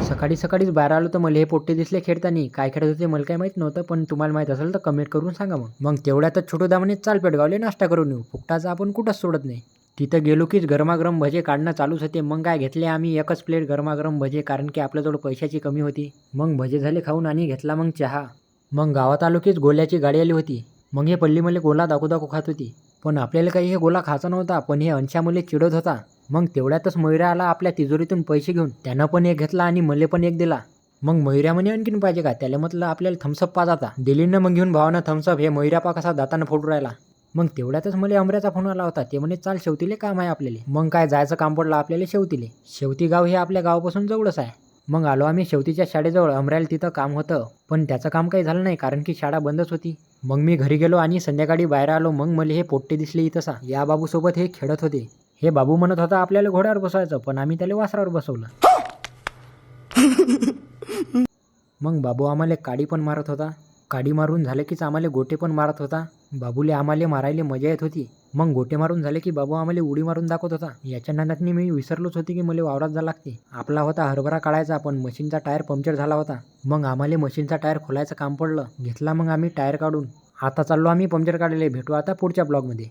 सकाळी सकाळीच बाहेर आलो तर मला हे पोट्टे दिसले खेळताना. काय खेळत होते मला काही माहीत नव्हतं, पण तुम्हाला माहीत असेल तर कमेंट करून सांगा. मग तेवढ्यातच छोटूदा म्हणे चाल पेटगावले नाश्ता करून येऊ. फुकटाचा आपण कुठंच सोडत नाही. तिथं गेलो कीच गरमागरम भजे काढणं चालूच होते. मग काय घेतले आम्ही एकच प्लेट गरमागरम भजे, कारण की आपल्याजवळ पैशाची कमी होती. मग भजे झाले खाऊन आणि घेतला मग चहा. मग गावात आलो कीच गोल्याची गाडी आली होती. मग हे पल्ली मला गोला दाखवू दाखवू खात होती. पण आपल्याला काही हे गोला खायचा नव्हता, पण हे अंशा मुले चिडत होता. मग तेवढ्यातच मयुरा आला आपल्या तिजोरीतून पैसे घेऊन. त्यानं पण एक घेतला आणि मले पण एक दिला. मग मयुऱ्या म्हणे आणखीन पाहिजे का? त्याला म्हटलं आपल्याला थम्सअप पाज आता. दिली ना मग घेऊन भावानं थम्सअप. हे मयुऱ्या पा कसा दातानं फोडू राहिला. मग तेवढ्यातच मला अमऱ्याचा फोन आला होता. ते म्हणे चाल शेवतीले काम आहे आपल्याला. मग काय जायचं काम पडलं आपल्याला शेवतीले. शेवती गाव हे आपल्या गावापासून जवळच आहे. मग आलो आम्ही शेवतीच्या शाळेजवळ. अमऱ्याला तिथं काम होतं, पण त्याचं काम काही झालं नाही कारण की शाळा बंदच होती. मग मी घरी गेलो आणि संध्याकाळी बाहेर आलो. मग मला हे पोट्टे दिसले इथंसा. या बाबूसोबत हे खेळत होते. हे बाबू म्हणत होता आपल्याला घोड्यावर बसवायचं, पण आम्ही त्याला वासरावर बसवलं. मग बाबू आम्हाला काडी पण मारत होता. काडी मारून झालं कीच आम्हाला गोटे पण मारत होता. बाबूले आम्हाला मारायला मजा येत होती. मग गोटे मारून झाले की बाबू आम्हाला उडी मारून दाखवत होता. याच्या नादात मी विसरलोच होते की मला वावरात जावं लागते. आपला होता हरभरा काढायचा, पण मशीनचा टायर पंक्चर झाला होता. मग आम्हाला मशीनचा टायर खोलायचं काम पडलं. घेतला मग आम्ही टायर काढून. आता चाललो आम्ही पंक्चर काढायला. भेटू आता पुढच्या ब्लॉगमध्ये.